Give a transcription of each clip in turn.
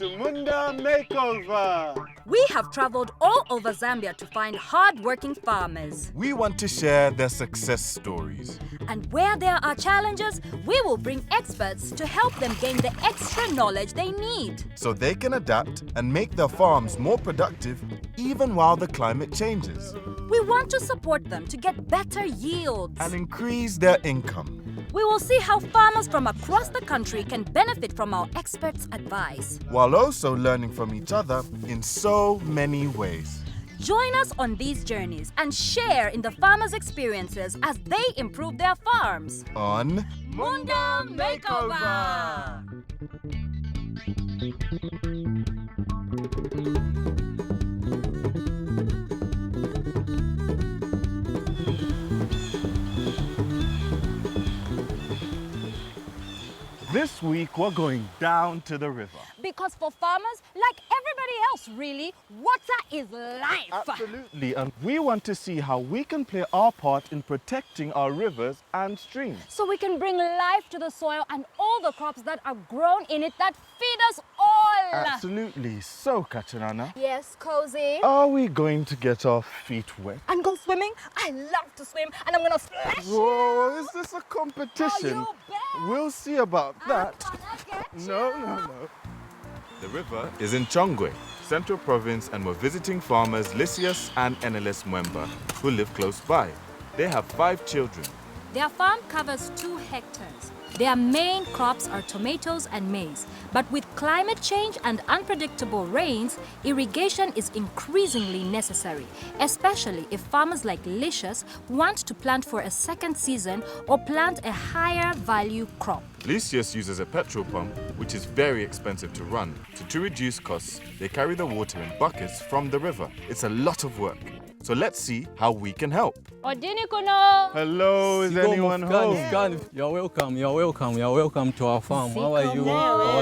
to Munda Makeover. We have traveled all over Zambia to find hard-working farmers. We want to share their success stories. And where there are challenges, we will bring experts to help them gain the extra knowledge they need. So they can adapt and make their farms more productive even while the climate changes. We want to support them to get better yields. And increase their income. We will see how farmers from across the country can benefit from our experts' advice. While also learning from each other in so many ways. Join us on these journeys and share in the farmers' experiences as they improve their farms. On Munda Makeover! This week, we're going down to the river. Because for farmers, like everybody else really, water is life. Absolutely, and we want to see how we can play our part in protecting our rivers and streams. So we can bring life to the soil and all the crops that are grown in it that feed us all. Absolutely. So, Kachanana, Yes, Cozy. are we going to get our feet wet? And go swimming? I love to swim and I'm gonna splash. Whoa, is this a competition? Oh, you bet. We'll see about that. I'm gonna get No. The river is in Chongwe, Central Province, and we're visiting farmers Lysias and Eneles who live close by. They have 5 children. Their farm covers 2 hectares. Their main crops are tomatoes and maize. But with climate change and unpredictable rains, irrigation is increasingly necessary, especially if farmers like Lysias want to plant for a second season or plant a higher value crop. Lysias uses a petrol pump, which is very expensive to run. So to reduce costs, they carry the water in buckets from the river. It's a lot of work. So let's see how we can help. Odini kuno. Hello, is anyone home? You're welcome to our farm. How are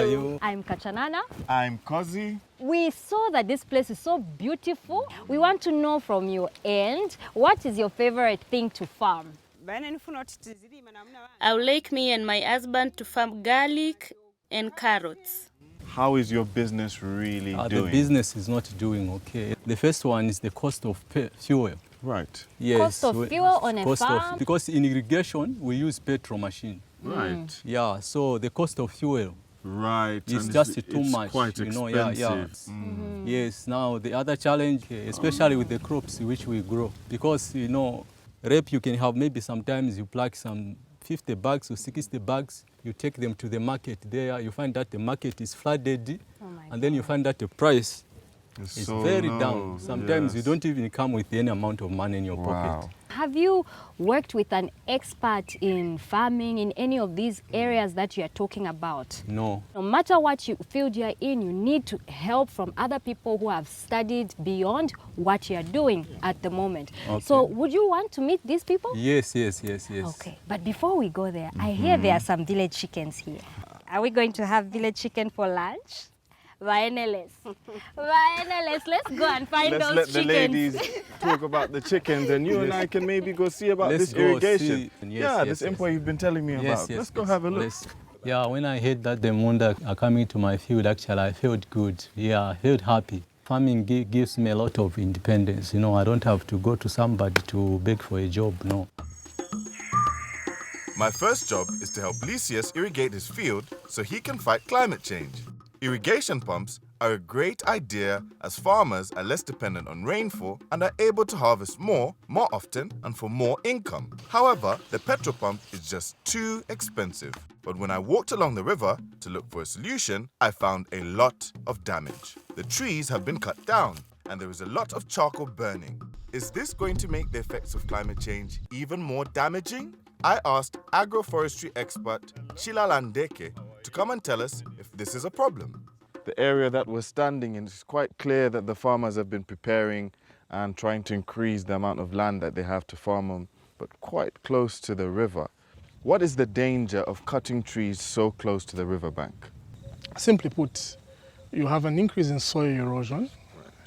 you? I'm Kachanana. I'm Kozi. We saw that this place is so beautiful. We want to know from you, and what is your favorite thing to farm? I would like me and my husband to farm garlic and carrots. How is your business really doing? The business is not doing okay. The first one is the cost of fuel. Right. Yes. Cost of fuel on a farm? Because in irrigation, we use petrol machine. Right. Yeah, so the cost of fuel Right. is and just too it's much. Quite expensive. Yes, now the other challenge, especially with the crops which we grow, because, rape you can have maybe sometimes you pluck some 50 bags or 60 bags, you take them to the market there, you find that the market is flooded, and then you find that the price is so very low. down. Sometimes you don't even come with any amount of money in your Wow. pocket. Have you worked with an expert in farming in any of these areas that you are talking about? No. No matter what field you are in, you need to help from other people who have studied beyond what you are doing at the moment. Okay. So would you want to meet these people? Yes. Okay, but before we go there, I hear there are some village chickens here. Are we going to have village chicken for lunch? Eneles, let's go and find Let's those let chickens. the ladies talk about the chickens, and you and I can maybe go see about Let's this go irrigation. see. This employee you've been telling me about. Let's go have a look. Yeah, when I heard that the Munda are coming to my field, actually, I felt good. Yeah, I felt happy. Farming gives me a lot of independence. I don't have to go to somebody to beg for a job, no. My first job is to help Lysias irrigate his field so he can fight climate change. Irrigation pumps are a great idea as farmers are less dependent on rainfall and are able to harvest more often, and for more income. However, the petrol pump is just too expensive. But when I walked along the river to look for a solution, I found a lot of damage. The trees have been cut down and there is a lot of charcoal burning. Is this going to make the effects of climate change even more damaging? I asked agroforestry expert Chilalandeke to come and tell us if this is a problem. The area that we're standing in, is quite clear that the farmers have been preparing and trying to increase the amount of land that they have to farm on, but quite close to the river. What is the danger of cutting trees so close to the riverbank? Simply put, you have an increase in soil erosion,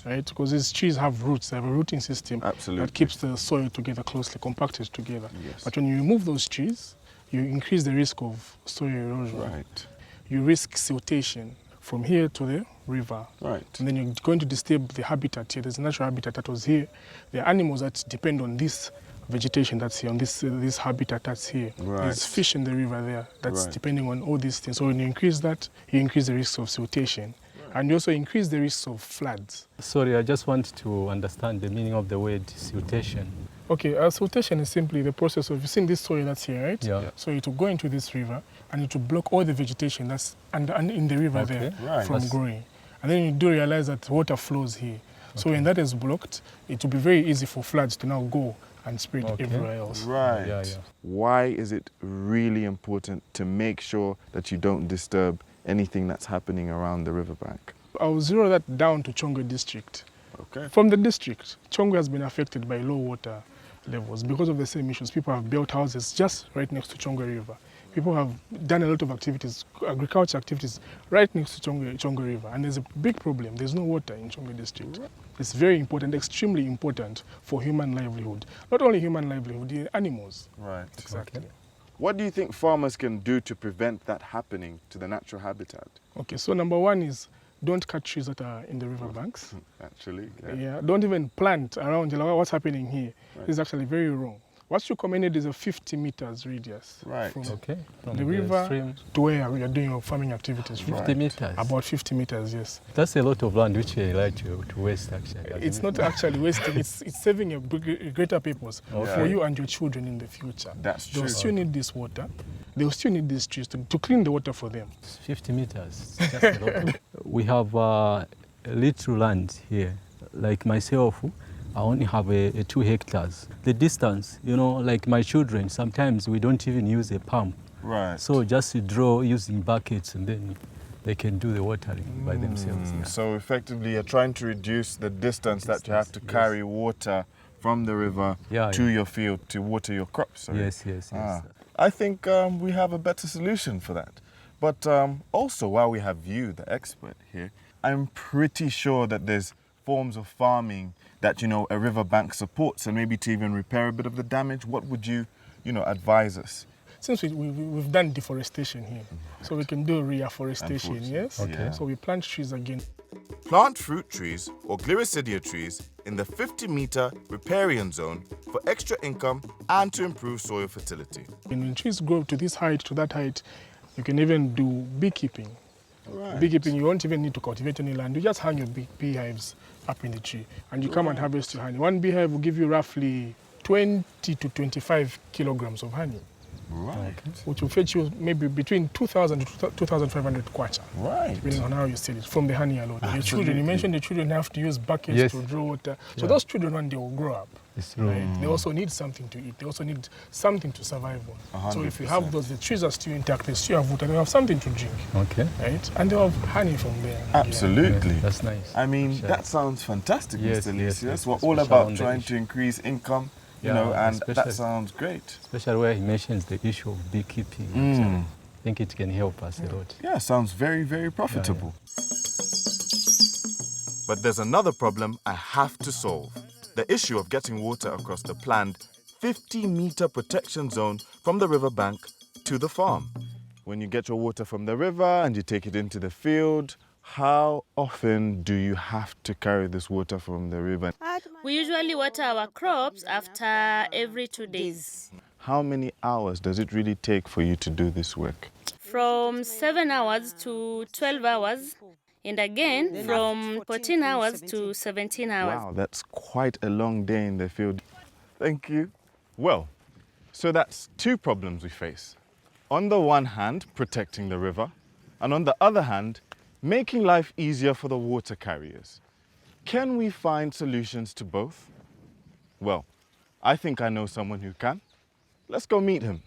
right? Because these trees have roots, they have a rooting system that keeps the soil together, closely compacted together. Yes. But when you remove those trees, you increase the risk of soil erosion. Right. You risk siltation, from here to the river. Right. And then you're going to disturb the habitat here. There's a natural habitat that was here. There are animals that depend on this vegetation that's here, on this habitat that's here. Right. There's fish in the river there that's Right. depending on all these things. So when you increase that, you increase the risk of siltation. And you also increase the risk of floods. Sorry, I just want to understand the meaning of the word siltation. Okay, siltation is simply the process of, you've seen this soil that's here, right? Yeah. So it will go into this river and it will block all the vegetation that's in the river Okay. there Right. from growing. And then you do realize that water flows here. So when that is blocked, it will be very easy for floods to now go and spread everywhere else. Right. Yeah, yeah. Why is it really important to make sure that you don't disturb anything that's happening around the riverbank? I'll zero that down to Chongwe district. Okay. From the district, Chongwe has been affected by low water levels because of the same issues. People have built houses just right next to Chongwe River. People have done a lot of activities, agriculture activities, right next to Chongwe River. And there's a big problem. There's no water in Chongwe district. It's very important, extremely important for human livelihood. Not only human livelihood, the animals. Right. Exactly. What do you think farmers can do to prevent that happening to the natural habitat? Okay, so number one is don't cut trees that are in the riverbanks. Actually, Yeah, don't even plant around what's happening here. Right. This is actually very wrong. What's recommended is a 50 meters radius Right. from Okay. From the river stream. to where you're doing your farming activities. 50 meters. About 50 meters, yes. That's a lot of land which I like to waste actually. It's not actually wasting, it's serving a greater purpose Okay. for you and your children in the future. That's They'll true. still need this water. They'll still need these trees to clean the water for them. 50 meters. It's just a lot. We have a little land here. Like myself, I only have a 2 hectares. The distance, you know, like my children, sometimes we don't even use a pump. Right. So just draw using buckets and then they can do the watering by themselves. Yeah. So effectively, you're trying to reduce the distance that you have to carry water from the river to your field to water your crops. Sorry. Yes, yes, yes. I think we have a better solution for that. But also, while we have you, the expert here, I'm pretty sure that there's forms of farming that, you know, a riverbank supports, and maybe to even repair a bit of the damage. What would you, advise us? Since we've done deforestation here, so we can do reforestation, yes? Okay. So we plant trees again. Plant fruit trees or gliricidia trees in the 50-meter riparian zone for extra income and to improve soil fertility. And when trees grow to this height, to that height, you can even do beekeeping. Right. Beekeeping, you won't even need to cultivate any land. You just hang your beehives up in the tree and you come and harvest your honey. One beehive will give you roughly 20 to 25 kilograms of honey. Right. Which will fetch you maybe between 2,000 to 2,500 kwacha. Right. Depending on how you sell it, from the honey alone. Your children, you mentioned the children have to use buckets Yes. to draw water. So those children, one day will grow up. It's true. Right? They also need something to eat. They also need something to survive on. So if you have those, the trees are still intact, they still have water, they have something to drink. Okay. Right? And they have honey from there. Absolutely. Yes, that's nice. I mean, that sounds fantastic, Yes, Mr. yes, Lysias. yes, We're all especially about on the trying issue. to increase income, Yeah, and that especially- sounds great. Especially where he mentions the issue of beekeeping. Actually. I think it can help us a lot. Yeah, sounds very, very profitable. But there's another problem I have to solve. The issue of getting water across the planned 50-meter protection zone from the riverbank to the farm. When you get your water from the river and you take it into the field, how often do you have to carry this water from the river? We usually water our crops after every 2 days. How many hours does it really take for you to do this work? From 7 hours to 12 hours. And again, from 14 hours to 17 hours. Wow, that's quite a long day in the field. Thank you. Well, so that's two problems we face. On the one hand, protecting the river, and on the other hand, making life easier for the water carriers. Can we find solutions to both? Well, I think I know someone who can. Let's go meet him.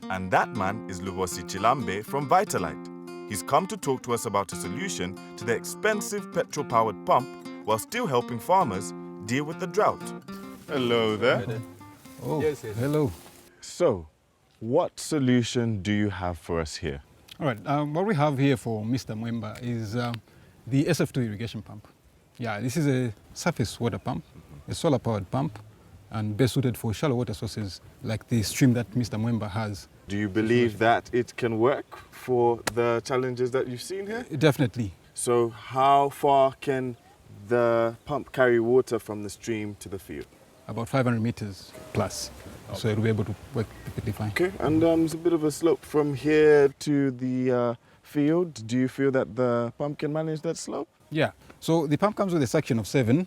And that man is Lubosi Chilambe from Vitalite. He's come to talk to us about a solution to the expensive petrol-powered pump while still helping farmers deal with the drought. Hello there. Oh, Yes, yes. hello. So, what solution do you have for us here? All right, what we have here for Mr. Mwemba is the SF2 irrigation pump. Yeah, this is a surface water pump, a solar-powered pump, and best suited for shallow water sources like the stream that Mr. Mwemba has Do you believe that it can work for the challenges that you've seen here? Definitely. So how far can the pump carry water from the stream to the field? About 500 meters plus. So it'll be able to work perfectly fine. Okay, and there's a bit of a slope from here to the field. Do you feel that the pump can manage that slope? Yeah. So the pump comes with a section of 7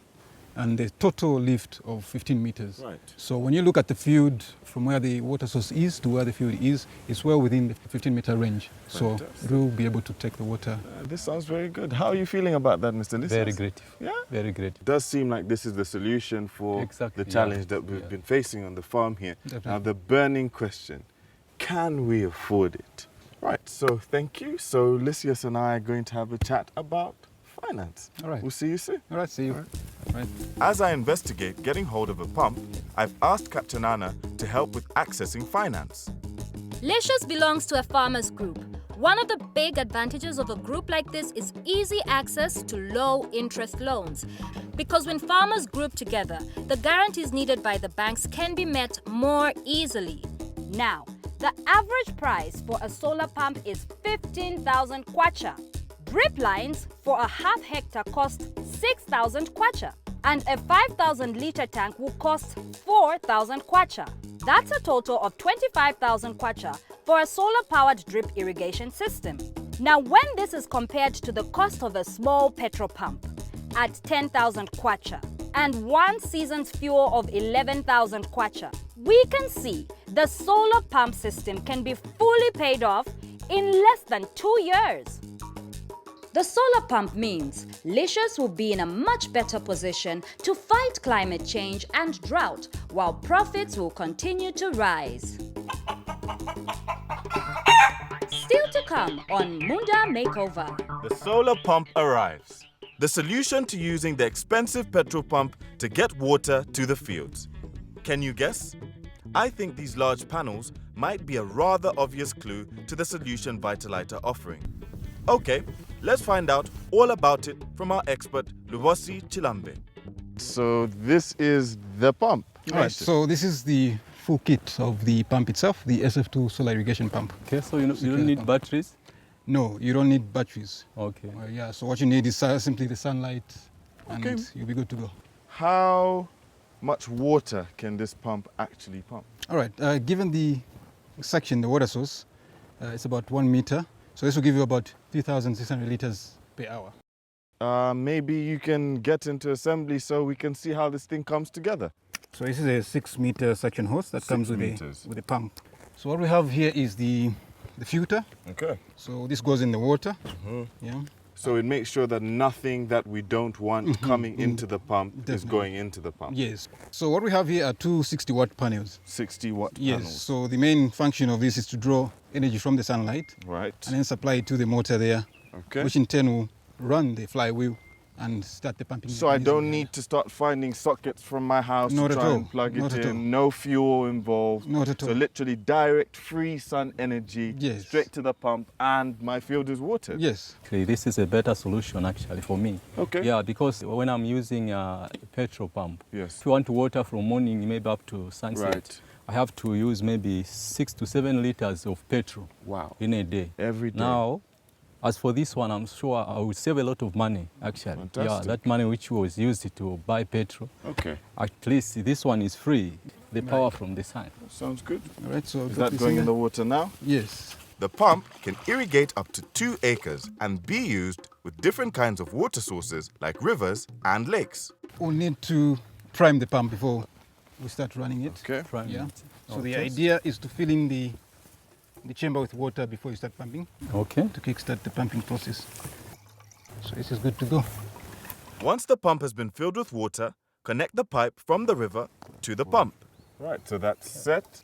and a total lift of 15 meters. Right. So when you look at the field from where the water source is to where the field is, it's well within the 15-meter range. Fantastic. So it will be able to take the water. This sounds very good. How are you feeling about that, Mr. Lysias? Very great. Yeah? Very great. It does seem like this is the solution for Exactly, the yeah. challenge that we've been facing on the farm here. Definitely. Now, the burning question, can we afford it? Right, so thank you. So Lysias and I are going to have a chat about finance. All right. We'll see you soon. All right, see you. All right. As I investigate getting hold of a pump, I've asked Captain Anna to help with accessing finance. Lysias belongs to a farmers group. One of the big advantages of a group like this is easy access to low-interest loans. Because when farmers group together, the guarantees needed by the banks can be met more easily. Now, the average price for a solar pump is 15,000 kwacha. Drip lines for a half hectare cost 6,000 kwacha. And a 5,000-litre tank will cost 4,000 kwacha. That's a total of 25,000 kwacha for a solar-powered drip irrigation system. Now, when this is compared to the cost of a small petrol pump at 10,000 kwacha and one season's fuel of 11,000 kwacha, we can see the solar pump system can be fully paid off in less than 2 years. The solar pump means Lysias will be in a much better position to fight climate change and drought, while profits will continue to rise. Still to come on Munda Makeover. The solar pump arrives. The solution to using the expensive petrol pump to get water to the fields. Can you guess? I think these large panels might be a rather obvious clue to the solution Vitalite are offering. Okay, let's find out all about it from our expert, Lubosi Chilambe. So this is the pump. All right, so this is the full kit of the pump itself, the SF2 solar irrigation pump. Okay, so you don't need batteries? No, you don't need batteries. Okay. Yeah, so what you need is simply the sunlight and Okay. you'll be good to go. How much water can this pump actually pump? All right, given the section, the water source, it's about 1 meter. So this will give you about 3,600 liters per hour. Maybe you can get into assembly so we can see how this thing comes together. So this is a 6-meter suction hose that 6 comes with meters. the pump. So what we have here is the filter. Okay. So this goes in the water. Yeah. So it makes sure that nothing that we don't want coming into the pump is Definitely. going into the pump. Yes. So what we have here are two 60-watt panels. 60-watt Yes. panels. So the main function of this is to draw energy from the sunlight Right. and then supply it to the motor there, Okay. which in turn will run the flywheel and start the pumping. So I mechanism don't there. need to start finding sockets from my house Not to at try all. and plug Not it at all. in. No fuel involved. Not at So all. literally direct free sun energy Yes. straight to the pump and my field is watered. Yes. Actually, this is a better solution actually for me. Okay. Yeah, because when I'm using a petrol pump, Yes. if you want to water from morning maybe up to sunset, Right. I have to use maybe 6 to 7 liters of petrol Wow. in a day. Every day. Now, as for this one, I'm sure I will save a lot of money actually. Fantastic. Yeah, that money which was used to buy petrol, Okay. at least this one is free. The power from the sun. Sounds good. All right. So Is put that this going in the there. water now? Yes. The pump can irrigate up to 2 acres and be used with different kinds of water sources like rivers and lakes. We'll need to prime the pump before we start running it. Okay. Prime Yeah. it. So the Okay. idea is to fill in the chamber with water before you start pumping Okay. to kickstart the pumping process. So this is good to go. Once the pump has been filled with water, connect the pipe from the river to the pump. Right, so that's set.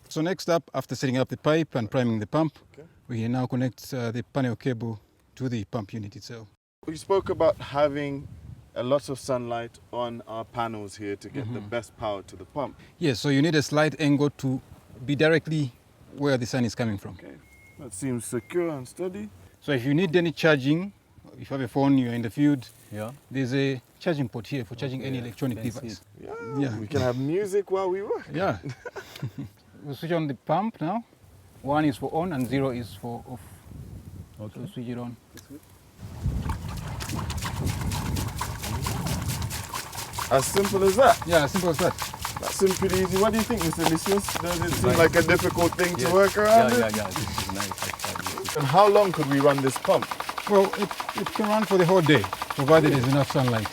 So next up, after setting up the pipe and priming the pump, Okay. we now connect the panel cable to the pump unit itself. We spoke about having a lot of sunlight on our panels here to get the best power to the pump. Yes, so you need a slight angle to be directly where the sun is coming from. Okay, that seems secure and steady. So if you need any charging, if you have a phone, you're in the field, Yeah. there's a charging port here for charging any electronic Can see device. Yeah, Yeah. we can have music while we work. Yeah. We'll switch on the pump now. 1 is for on and 0 is for off. Okay. So switch it on. As simple as that. Yeah, as simple as that. That's simple, easy. What do you think, Mr. Lysias? Does it seem like a difficult thing to work around? Yeah. This is nice, actually. And how long could we run this pump? Well, it can run for the whole day, provided there's enough sunlight.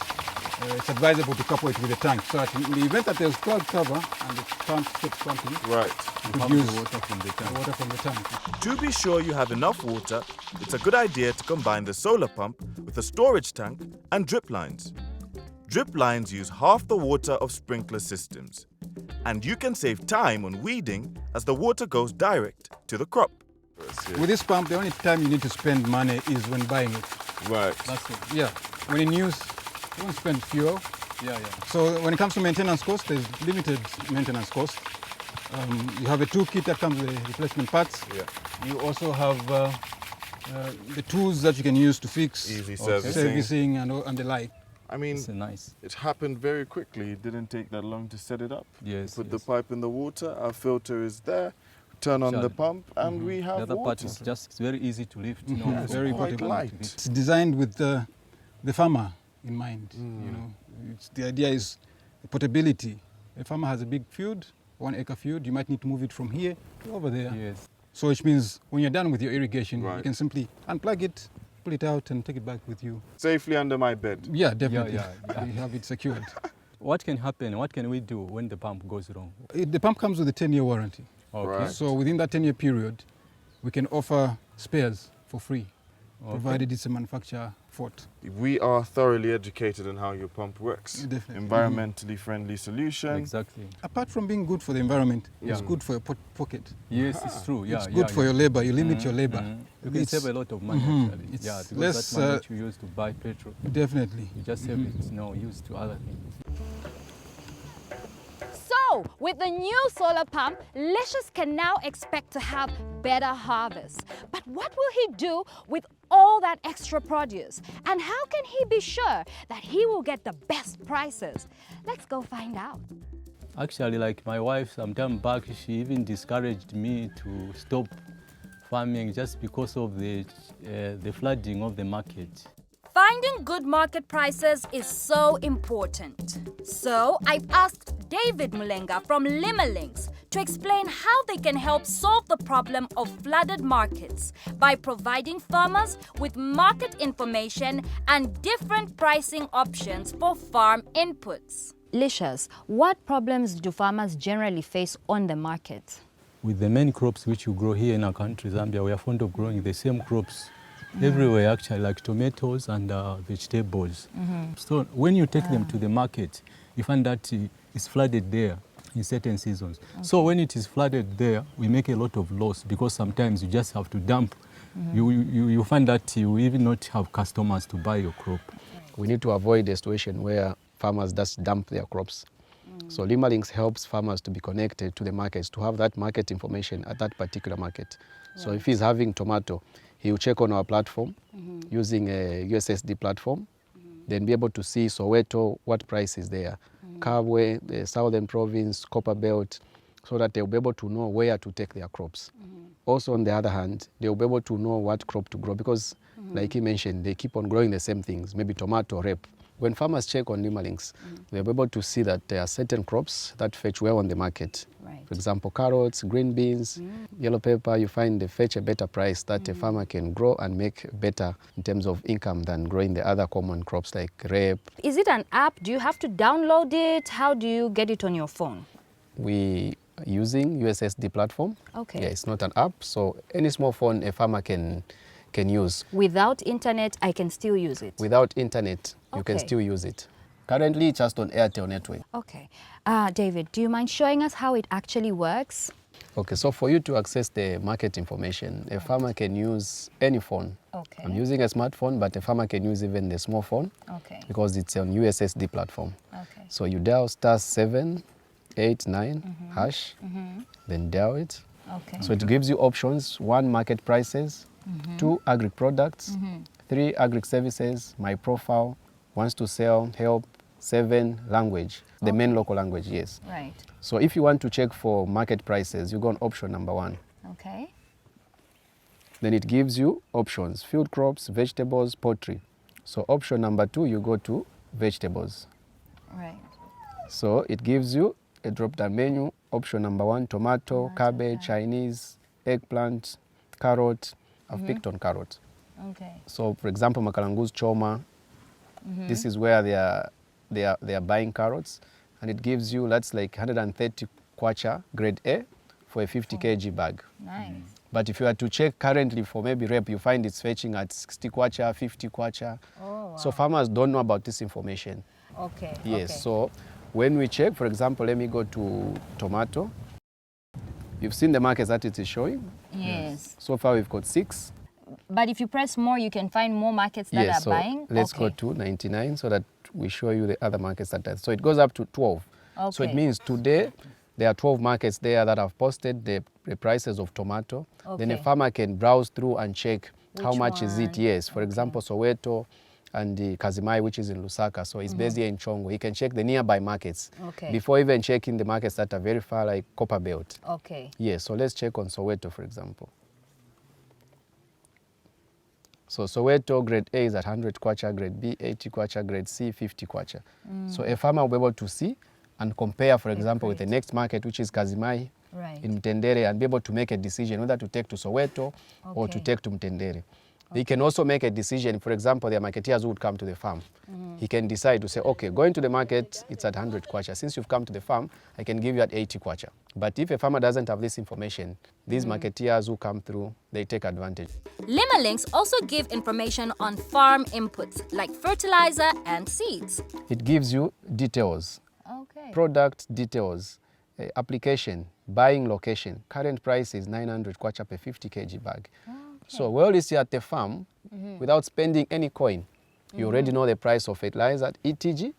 It's advisable to couple it with a tank, so that in the event that there's cloud cover and the pump stops pumping, Right. you could use the water from the tank. water from the tank. To be sure you have enough water, it's a good idea to combine the solar pump with a storage tank and drip lines. Drip lines use half the water of sprinkler systems, and you can save time on weeding as the water goes direct to the crop. With this pump, the only time you need to spend money is when buying it. Right. That's it. Yeah. When in use, you won't spend fuel. Yeah. So when it comes to maintenance cost, there's limited maintenance cost. You have a toolkit that comes with replacement parts. Yeah. You also have the tools that you can use to fix Easy servicing and the like. I mean, It's nice. it happened very quickly. It didn't take that long to set it up. Yes. Put the pipe in the water, our filter is there, turn on the Sure. pump, and we have The other water. part is just it's very easy to lift. Yeah, it's very quite portable. light. It's designed with the farmer in mind. You know, the idea is portability. A farmer has a big field, 1 acre field. You might need to move it from here to over there. Yes. So which means when you're done with your irrigation, Right. you can simply unplug it, pull it out, and take it back with you. Safely under my bed. Yeah, definitely. Yeah. You have it secured. What can happen? What can we do when the pump goes wrong? The pump comes with a 10-year warranty. Okay. Right. So within that 10-year period, we can offer spares for free, Okay. provided it's a manufacturer fault. We are thoroughly educated on how your pump works. Definitely. Environmentally friendly solution. Exactly. Apart from being good for the environment, it's Yeah. good for your pocket. Yes, it's true. Yeah, It's good for your labor. You limit your labor. You can It's- save a lot of money actually. It's Yeah, because less, that money that you use to buy petrol, Definitely. you just save it, used to other things. So, with the new solar pump, Lysias can now expect to have better harvests. But what will he do with all that extra produce? And how can he be sure that he will get the best prices? Let's go find out. Actually, like my wife, some time back, she even discouraged me to stop farming just because of the flooding of the market. Finding good market prices is so important. So I've asked David Mulenga from Limalinks to explain how they can help solve the problem of flooded markets by providing farmers with market information and different pricing options for farm inputs. Lysias, what problems do farmers generally face on the market? With the main crops which you grow here in our country, Zambia, we are fond of growing the same crops everywhere actually, like tomatoes and vegetables. So when you take them to the market, you find that it's flooded there in certain seasons. So when it is flooded there, we make a lot of loss because sometimes you just have to dump. You find that you even not have customers to buy your crop. We need to avoid a situation where farmers just dump their crops. So Limalinks helps farmers to be connected to the markets, to have that market information at that particular market. So if he's having tomato, he will check on our platform using a USSD platform, then be able to see Soweto, what price is there, Chongwe, the Southern Province, Copper Belt, so that they'll be able to know where to take their crops. Also, on the other hand, they'll be able to know what crop to grow because, like he mentioned, they keep on growing the same things, maybe tomato, rape. When farmers check on Limalinks, they'll be able to see that there are certain crops that fetch well on the market. Right. For example, carrots, green beans, yellow pepper, you find they fetch a better price that a farmer can grow and make better in terms of income than growing the other common crops like rape. Is it an app? Do you have to download it? How do you get it on your phone? We are using USSD platform. Okay. Yeah, it's not an app, so any small phone a farmer can use. Without internet, I can still use it. Without internet, you can Okay. still use it. Currently, just on Airtel network. Okay. David, do you mind showing us how it actually works? Okay, so for you to access the market information, a farmer can use any phone. Okay. I'm using a smartphone, but a farmer can use even the small phone Okay. because it's on USSD platform. Okay. So you dial *789# then dial it. Okay. So it gives you options: 1, market prices; 2, agri products; 3, agri services, my profile, wants to sell, help; 7, language, the main local language, yes. Right. So if you want to check for market prices, you go on option number 1. Okay. Then it gives you options, field crops, vegetables, poultry. So option number 2, you go to vegetables. Right. So it gives you a drop-down menu. Option number 1, tomato, cabbage, Chinese, eggplant, carrot. I've picked on carrot. Okay. So for example, Makalangu's Choma, this is where they are buying carrots, and it gives you, that's like 130 kwacha, grade A, for a 50 kg bag. Nice. But if you are to check currently for maybe rep, you find it's fetching at 60 kwacha, 50 kwacha. Oh, wow. So farmers don't know about this information. Okay. Yes, okay. so when we check, for example, let me go to tomato. You've seen the markets that it is showing. Yes. So far we've got 6. But if you press more, you can find more markets that Yes, are so buying? let's go to 99 so that we show you the other markets that are. So it goes up to 12. So it Okay. means today there are 12 markets there that have posted the prices of tomato. Then a Okay. farmer can browse through and check how Which much is it. one? Yes, for example, Soweto and the Kazimai, which is in Lusaka. So it's based here in Chongwe. You can check the nearby markets Okay. before even checking the markets that are very far, like Copper Belt. Okay. Yes, so let's check on Soweto, for example. So Soweto, grade A is at 100 kwacha, grade B 80 kwacha, grade C 50 kwacha. So a farmer will be able to see and compare, for example, with the next market, which is Kazimai Right. in Mtendere, and be able to make a decision whether to take to Soweto or to Okay. take to Mtendere. He can also make a decision, for example, the marketeers who would come to the farm. He can decide to say, okay, going to the market, it's at 100 kwacha. Since you've come to the farm, I can give you at 80 kwacha. But if a farmer doesn't have this information, these marketeers who come through, they take advantage. Lima links also give information on farm inputs like fertilizer and seeds. It gives you details, Okay. product details, application, buying location. Current price is 900 kwacha per 50 kg bag. So while you see at the farm, without spending any coin, you already know the price of fertilizer, ETG.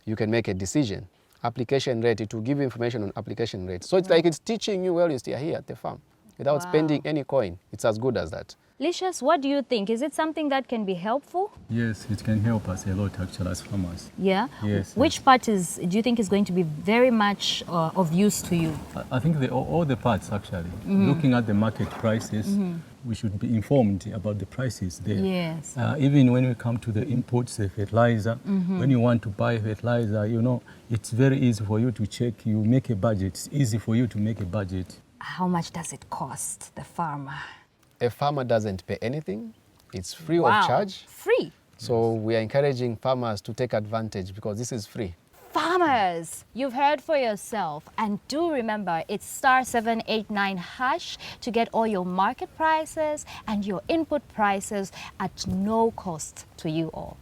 You can make a decision. Application rate, it will give you information on application rate. So it's like it's teaching you while you stay here at the farm without spending any coin. It's as good as that. Lysias, what do you think? Is it something that can be helpful? Yes, it can help us a lot actually as farmers. Yeah? Yes. Which part do you think is going to be very much of use to you? I think all the parts actually. Looking at the market prices, we should be informed about the prices there. Yes. Even when we come to the inputs, the fertilizer, when you want to buy fertilizer, you know, it's very easy for you to check. You make a budget. It's easy for you to make a budget. How much does it cost the farmer? A farmer doesn't pay anything. It's free Wow. of charge. Free. So we are encouraging farmers to take advantage because this is free. Farmers, you've heard for yourself, and do remember it's *789# to get all your market prices and your input prices at no cost to you all.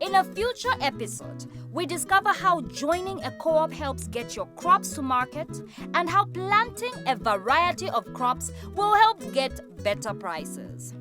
In a future episode, we discover how joining a co-op helps get your crops to market and how planting a variety of crops will help get better prices.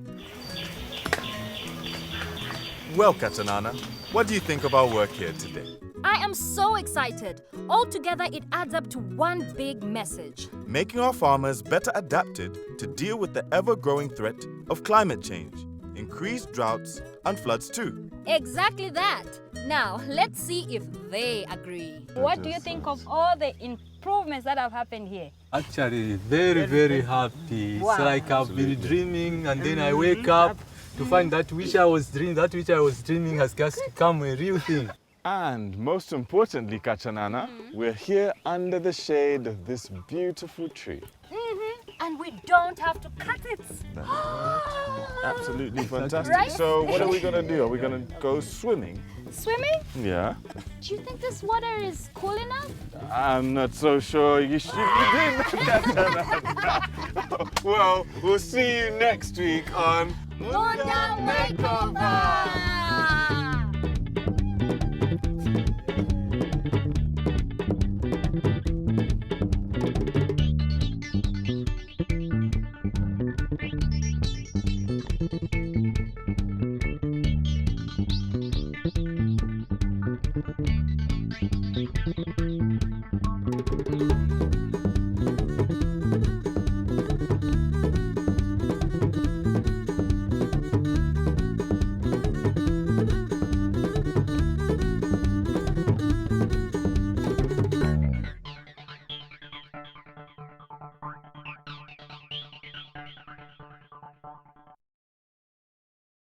Well, Katanana, what do you think of our work here today? I am so excited. Altogether, it adds up to one big message. Making our farmers better adapted to deal with the ever-growing threat of climate change, increased droughts and floods too. Exactly that. Now, let's see if they agree. What do you think of all the improvements that have happened here? Actually, very happy. Wow. It's like I've been dreaming and then I wake up to find that which I was dreaming has just become a real thing. And most importantly, Kachanana, we're here under the shade of this beautiful tree. And we don't have to cut it. Absolutely fantastic. Right? So what are we going to do? Are we going to go swimming? Swimming? Yeah. Do you think this water is cool enough? I'm not so sure you should begin, Kachanana. Well, we'll see you next week on Munda Makeover!